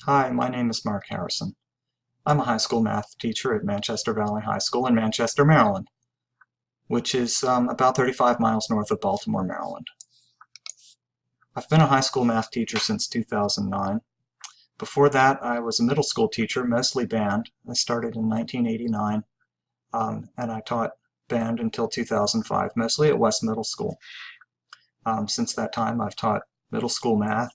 Hi, my name is Mark Harrison. I'm a high school math teacher at Manchester Valley High School in Manchester, Maryland, which is about 35 miles north of Baltimore, Maryland. I've been a high school math teacher since 2009. Before that, I was a middle school teacher, mostly band. I started in 1989, and I taught band until 2005, mostly at West Middle School. Since that time, I've taught middle school math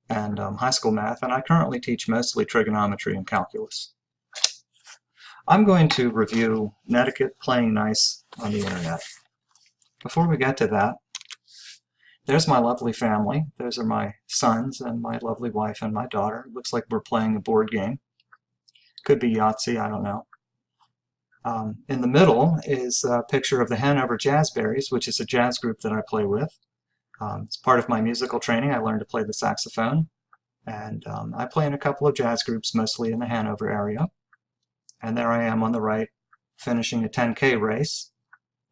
and high school math, and I currently teach mostly trigonometry and calculus. I'm going to review Netiquette playing nice on the internet. Before we get to that, there's my lovely family. Those are my sons and my lovely wife and my daughter. It looks like we're playing a board game. Could be Yahtzee, I don't know. In the middle is a picture of the Hanover Jazzberries, which is a jazz group that I play with. It's part of my musical training. I learned to play the saxophone, and I play in a couple of jazz groups, mostly in the Hanover area. And there I am on the right, finishing a 10K race.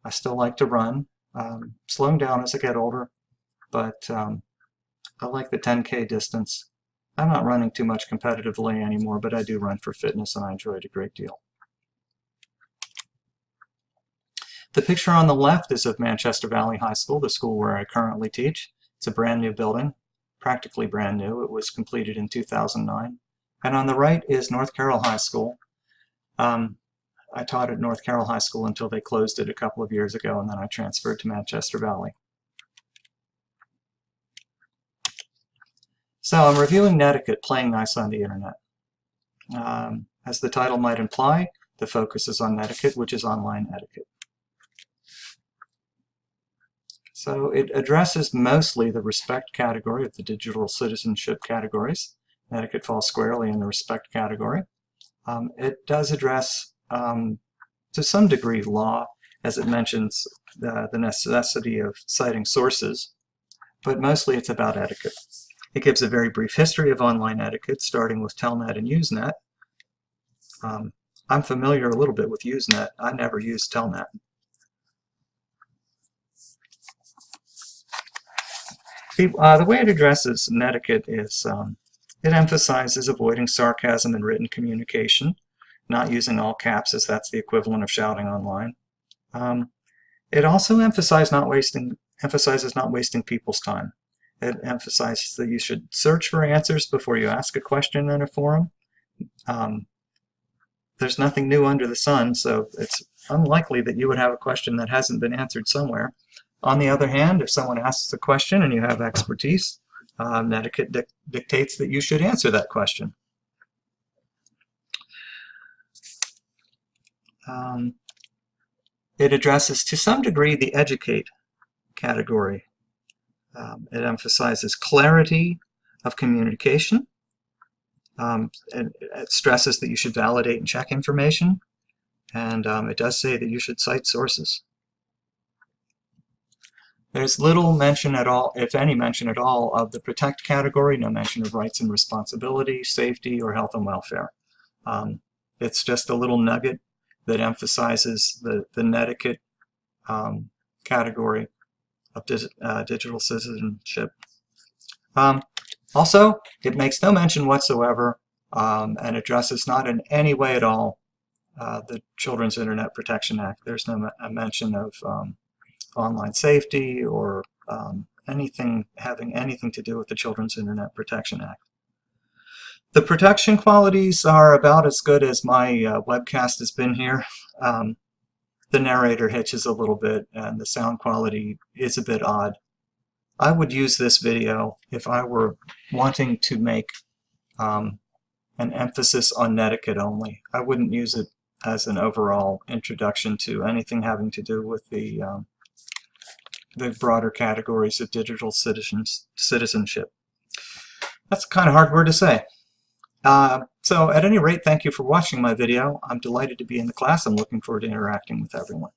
I still like to run, slowing down as I get older, but I like the 10K distance. I'm not running too much competitively anymore, but I do run for fitness, and I enjoy it a great deal. The picture on the left is of Manchester Valley High School, the school where I currently teach. It's a brand new building, practically brand new. It was completed in 2009. And on the right is North Carroll High School. I taught at North Carroll High School until they closed it a couple of years ago, and then I transferred to Manchester Valley. So I'm reviewing Netiquette, playing nice on the internet. As the title might imply, the focus is on Netiquette, which is online etiquette. So it addresses mostly the respect category of the digital citizenship categories. Netiquette falls squarely in the respect category. It does address, to some degree, law, as it mentions the necessity of citing sources, but mostly it's about etiquette. It gives a very brief history of online etiquette, starting with Telnet and Usenet. I'm familiar a little bit with Usenet. I never used Telnet. The way it addresses Netiquette is it emphasizes avoiding sarcasm in written communication, not using all caps as that's the equivalent of shouting online. It also emphasizes not wasting people's time. It emphasizes that you should search for answers before you ask a question in a forum. There's nothing new under the sun, so it's unlikely that you would have a question that hasn't been answered somewhere. On the other hand, if someone asks a question and you have expertise, Netiquette dictates that you should answer that question. It addresses, to some degree, the educate category. It emphasizes clarity of communication. It stresses that you should validate and check information. And it does say that you should cite sources. There's little mention at all, if any mention at all, of the protect category, no mention of rights and responsibility, safety, or health and welfare. It's just a little nugget that emphasizes the Netiquette category of digital citizenship. Also, it makes no mention whatsoever and addresses not in any way at all the Children's Internet Protection Act. There's no mention of online safety or anything having anything to do with the Children's Internet Protection Act. The production qualities are about as good as my webcast has been here. The narrator hitches a little bit and the sound quality is a bit odd. I would use this video if I were wanting to make an emphasis on Netiquette only. I wouldn't use it as an overall introduction to anything having to do with the broader categories of digital citizenship. That's a kind of hard word to say. So at any rate, thank you for watching my video. I'm delighted to be in the class. I'm looking forward to interacting with everyone.